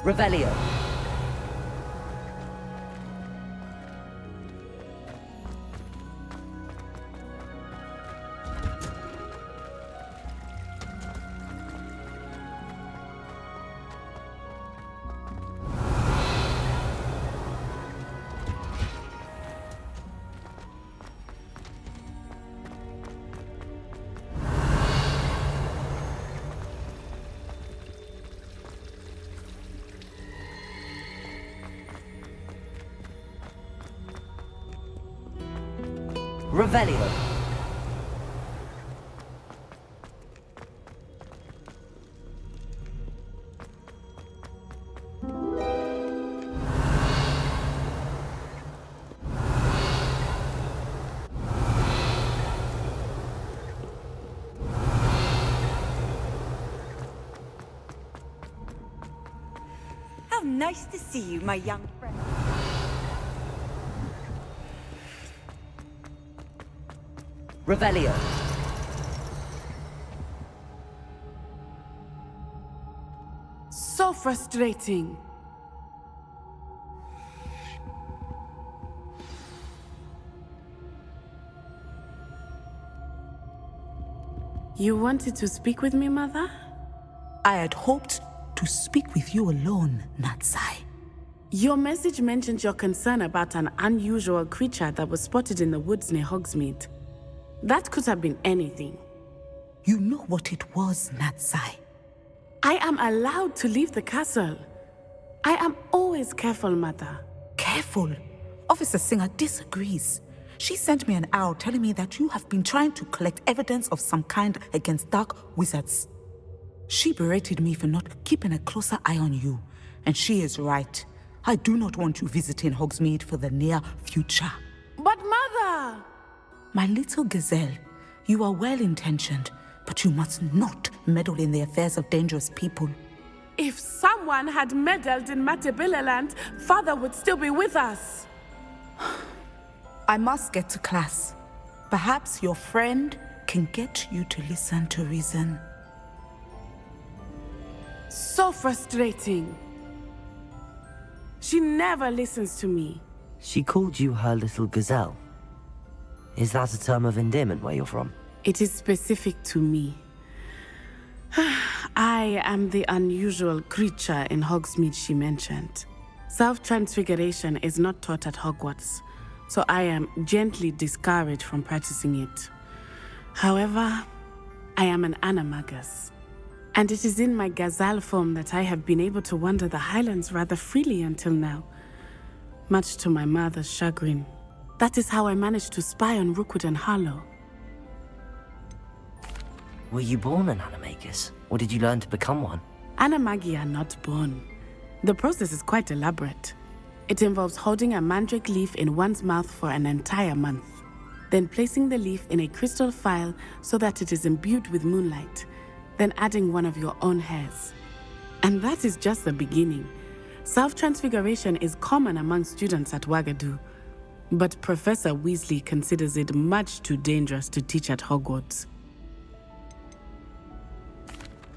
Revelio. Revelio. How nice to see you, my young friend. Revelio. So frustrating. You wanted to speak with me, Mother? I had hoped to speak with you alone, Natsai. Your message mentioned your concern about an unusual creature that was spotted in the woods near Hogsmeade. That could have been anything. You know what it was, Natsai. I am allowed to leave the castle. I am always careful, Mother. Careful. Officer Singer disagrees. She sent me an owl telling me that you have been trying to collect evidence of some kind against dark wizards. She berated me for not keeping a closer eye on you, and she is right. I do not want you visiting Hogsmeade for the near future. But Mother! My little gazelle, you are well-intentioned, but you must not meddle in the affairs of dangerous people. If someone had meddled in Matabeleland, Father would still be with us. I must get to class. Perhaps your friend can get you to listen to reason. So frustrating. She never listens to me. She called you her little gazelle. Is that a term of endearment where you're from? It is specific to me. I am the unusual creature in Hogsmeade she mentioned. Self-transfiguration is not taught at Hogwarts, so I am gently discouraged from practicing it. However, I am an animagus, and it is in my gazelle form that I have been able to wander the Highlands rather freely until now, much to my mother's chagrin. That is how I managed to spy on Rookwood and Harlow. Were you born an animagus, or did you learn to become one? Animagi are not born. The process is quite elaborate. It involves holding a mandrake leaf in one's mouth for an entire month, then placing the leaf in a crystal phial so that it is imbued with moonlight, then adding one of your own hairs. And that is just the beginning. Self-transfiguration is common among students at Uagadou, but Professor Weasley considers it much too dangerous to teach at Hogwarts.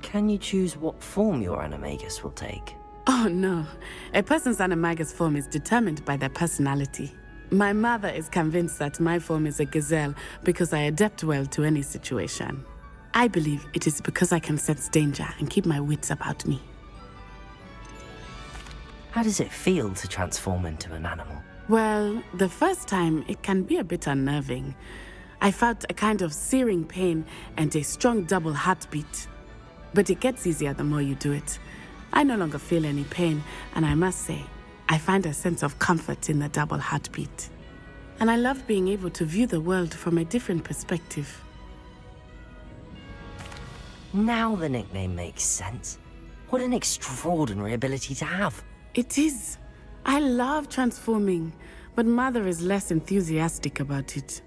Can you choose what form your animagus will take? Oh no, a person's animagus form is determined by their personality. My mother is convinced that my form is a gazelle because I adapt well to any situation. I believe it is because I can sense danger and keep my wits about me. How does it feel to transform into an animal? Well, the first time it can be a bit unnerving. I felt a kind of searing pain and a strong double heartbeat. But it gets easier the more you do it. I no longer feel any pain, and I must say, I find a sense of comfort in the double heartbeat. And I love being able to view the world from a different perspective. Now the nickname makes sense. What an extraordinary ability to have. It is. I love transforming, but Mother is less enthusiastic about it.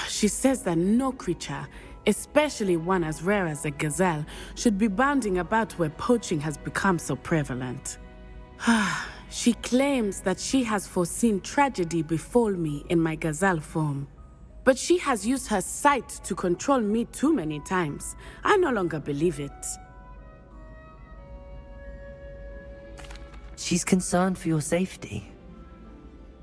She says that no creature, especially one as rare as a gazelle, should be bounding about where poaching has become so prevalent. She claims that she has foreseen tragedy befall me in my gazelle form. But she has used her sight to control me too many times. I no longer believe it. She's concerned for your safety.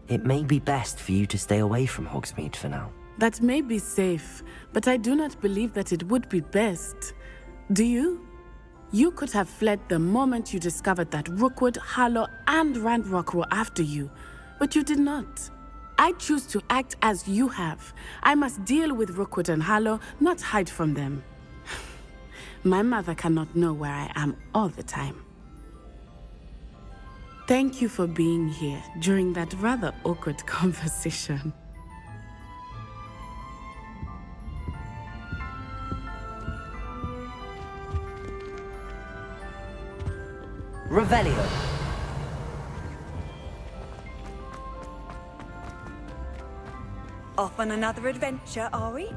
It may be best for you to stay away from Hogsmeade for now. That may be safe, but I do not believe that it would be best. Do you? You could have fled the moment you discovered that Rookwood, Harlow, and Ranrock were after you, but you did not. I choose to act as you have. I must deal with Rookwood and Harlow, not hide from them. My mother cannot know where I am all the time. Thank you for being here during that rather awkward conversation. Revelio. Off on another adventure, are we?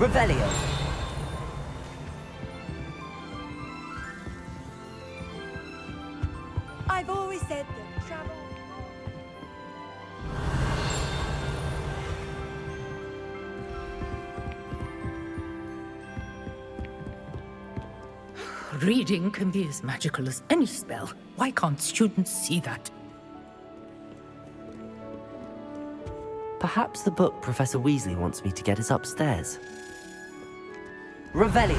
Revelio. I've always said that travel... Reading can be as magical as any spell. Why can't students see that? Perhaps the book Professor Weasley wants me to get is upstairs. Revelio.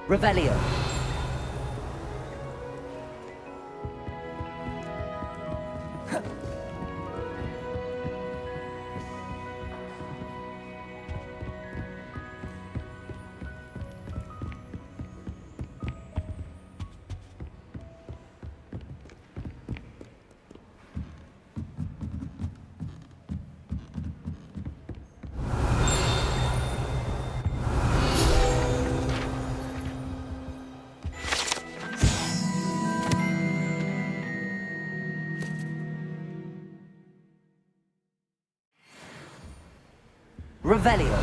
Revelio. Revelio.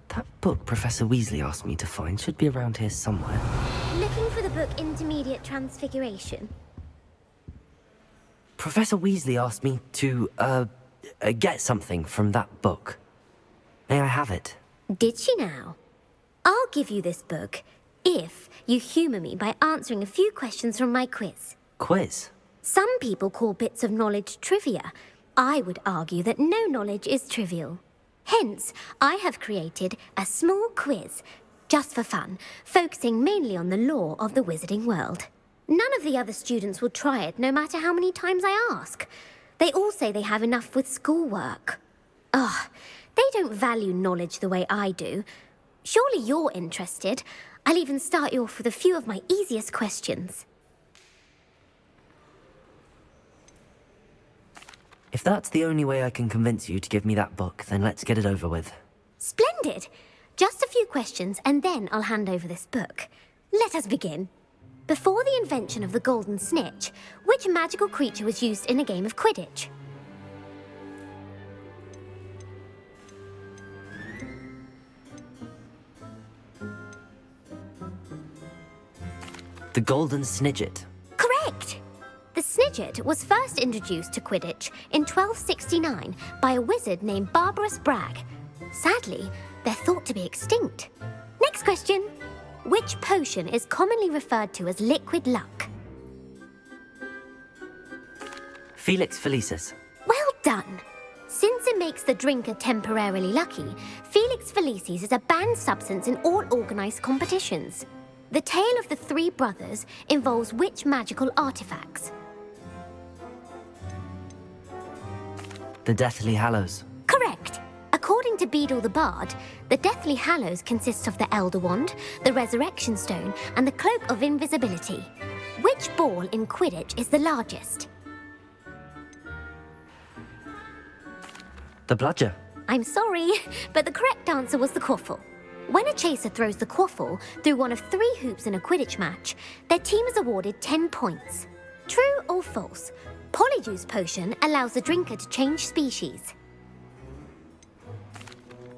That book Professor Weasley asked me to find should be around here somewhere. Looking for the book Intermediate Transfiguration? Professor Weasley asked me to, get something from that book. May I have it? Did she now? I'll give you this book if you humour me by answering a few questions from my quiz. Quiz? Some people call bits of knowledge trivia. I would argue that no knowledge is trivial. Hence, I have created a small quiz, just for fun, focusing mainly on the lore of the wizarding world. None of the other students will try it, no matter how many times I ask. They all say they have enough with schoolwork. Ugh, they don't value knowledge the way I do. Surely you're interested. I'll even start you off with a few of my easiest questions. If that's the only way I can convince you to give me that book, then let's get it over with. Splendid! Just a few questions, and then I'll hand over this book. Let us begin. Before the invention of the golden snitch, which magical creature was used in a game of Quidditch? The Golden Snidget. Correct! The Snidget was first introduced to Quidditch in 1269 by a wizard named Barbarous Bragg. Sadly, they're thought to be extinct. Next question. Which potion is commonly referred to as liquid luck? Felix Felicis. Well done! Since it makes the drinker temporarily lucky, Felix Felicis is a banned substance in all organised competitions. The tale of the three brothers involves which magical artifacts? The Deathly Hallows. Correct! According to Beedle the Bard, the Deathly Hallows consists of the Elder Wand, the Resurrection Stone, and the Cloak of Invisibility. Which ball in Quidditch is the largest? The Bludger. I'm sorry, but the correct answer was the Quaffle. When a chaser throws the Quaffle through one of 3 hoops in a Quidditch match, their team is awarded 10 points. True or false? Polyjuice Potion allows the drinker to change species.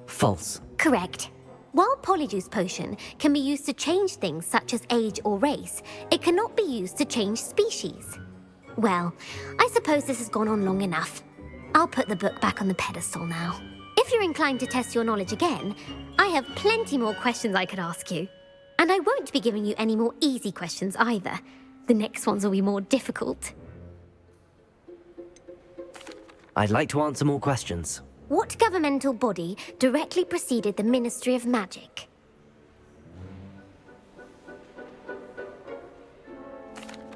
False. Correct. While Polyjuice Potion can be used to change things such as age or race, it cannot be used to change species. Well, I suppose this has gone on long enough. I'll put the book back on the pedestal now. If you're inclined to test your knowledge again, I have plenty more questions I could ask you. And I won't be giving you any more easy questions either. The next ones will be more difficult. I'd like to answer more questions. What governmental body directly preceded the Ministry of Magic?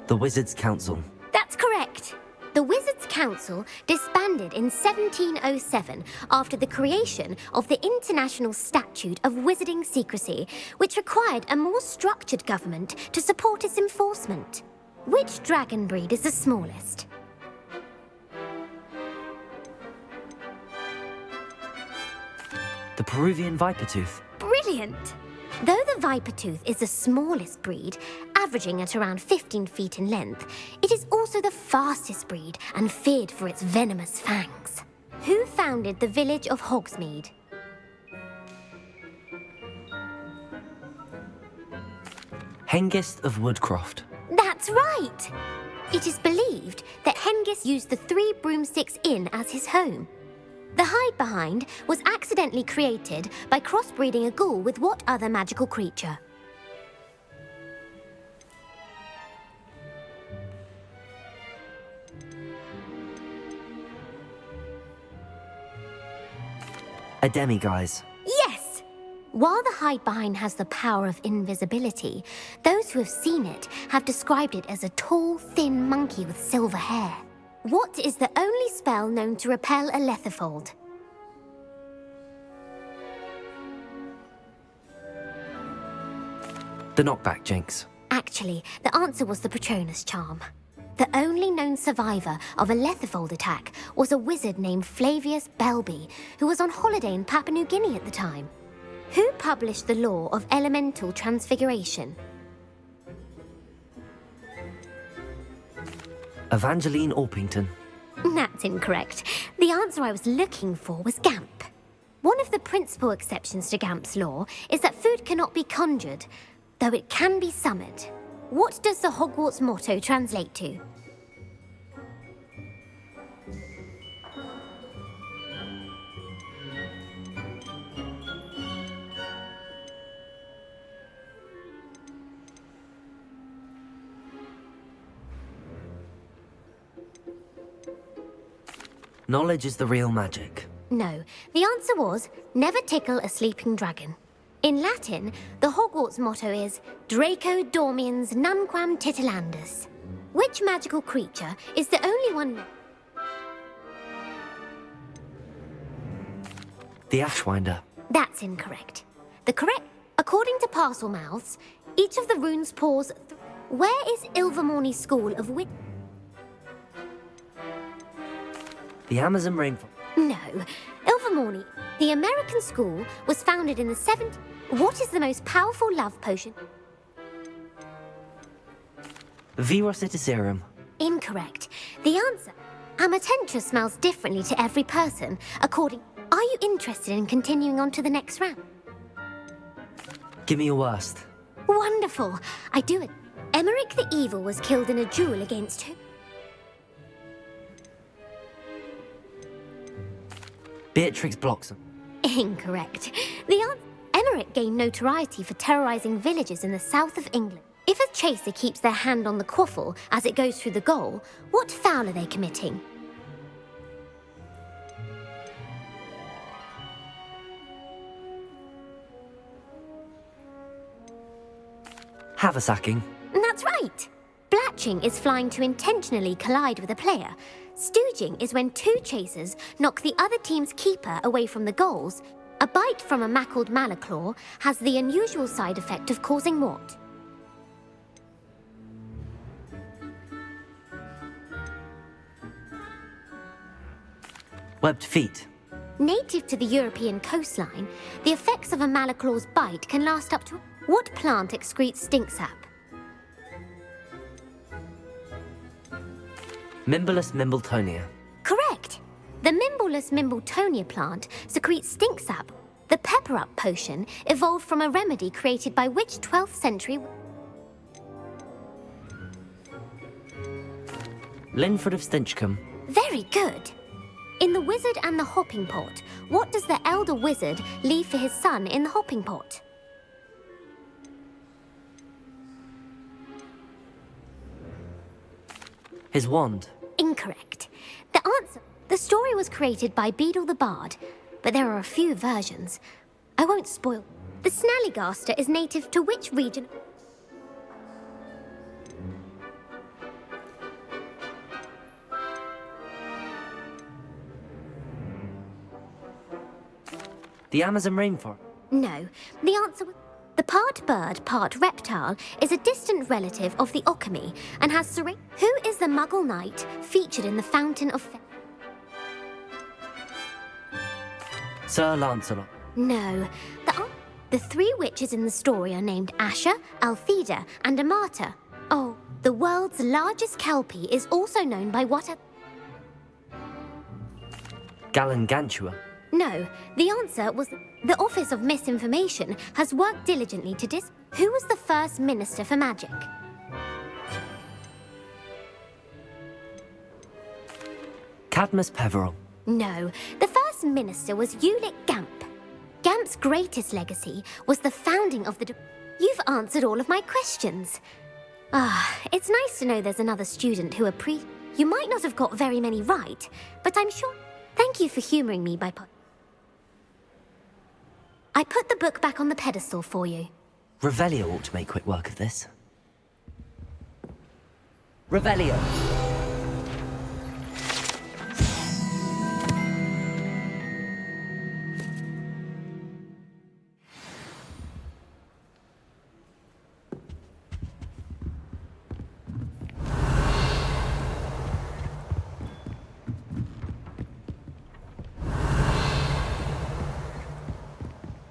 The Wizards' Council. That's correct. The Wizards' Council disbanded in 1707 after the creation of the International Statute of Wizarding Secrecy, which required a more structured government to support its enforcement. Which dragon breed is the smallest? The Peruvian Vipertooth. Brilliant! Though the Vipertooth is the smallest breed, averaging at around 15 feet in length, it is also the fastest breed and feared for its venomous fangs. Who founded the village of Hogsmeade? Hengist of Woodcroft. That's right! It is believed that Hengist used the 3 Broomsticks Inn as his home. The hide behind was accidentally created by crossbreeding a ghoul with what other magical creature? A demiguise. Yes! While the hide-behind has the power of invisibility, those who have seen it have described it as a tall, thin monkey with silver hair. What is the only spell known to repel a lethifold? The knockback jinx. Actually, the answer was the Patronus charm. The only known survivor of a lethifold attack was a wizard named Flavius Belby, who was on holiday in Papua New Guinea at the time. Who published the law of elemental transfiguration? Evangeline Orpington. That's incorrect. The answer I was looking for was Gamp. One of the principal exceptions to Gamp's law is that food cannot be conjured, though it can be summoned. What does the Hogwarts motto translate to? Knowledge is the real magic. No, the answer was never tickle a sleeping dragon. In Latin, the Hogwarts motto is Draco Dormiens Nunquam Titilandus. Which magical creature is the only one? The Ashwinder. That's incorrect. According to Parcel Mouths, each of the runes pours. Where is Ilvermorny School of Wit? The Amazon rainforest. No, Ilvermorny, the American school, was founded in the 70s. What is the most powerful love potion? Virocitiserum. Incorrect. The answer. Amatentra smells differently to every person, according. Are you interested in continuing on to the next round? Give me your worst. Wonderful. I do it. Emmerich the Evil was killed in a duel against who? Beatrix Bloxham. Incorrect. The answer. Emmerich gained notoriety for terrorizing villages in the south of England. If a chaser keeps their hand on the quaffle as it goes through the goal, what foul are they committing? Haversacking. That's right. Blatching is flying to intentionally collide with a player. Stooging is when two chasers knock the other team's keeper away from the goals. A bite from a mackled malaclaw has the unusual side effect of causing what? Webbed feet. Native to the European coastline, the effects of a malaclaw's bite can last up to... What plant excretes stink sap? Mimbolus Mimbletonia. Correct. The Mimbolus Mimbletonia plant secretes stink sap. The pepper-up potion evolved from a remedy created by which 12th century... Linford of Stinchcombe. Very good. In The Wizard and the Hopping Pot, what does the elder wizard leave for his son in the hopping pot? His wand. Incorrect. The answer. The story was created by Beadle the Bard, but there are a few versions. I won't spoil. The Snallygaster is native to which region? The Amazon rainforest. No. The answer was... The part bird, part reptile is a distant relative of the Occamy and has Who is the Muggle knight featured in the Fountain of... Sir Lancelot. No. The three witches in the story are named Asher, Altheda, and Amata. Oh, the world's largest kelpie is also known by what a... Gallangantua. No, the answer was... The Office of Misinformation has worked diligently to Who was the first Minister for Magic? Cadmus Peveril. No, the first minister was Ulick Gamp. Gamp's greatest legacy was the founding of the... You've answered all of my questions. It's nice to know there's another student who You might not have got very many right, but I'm sure... Thank you for humouring me by... I put the book back on the pedestal for you. Revelio ought to make quick work of this. Revelio!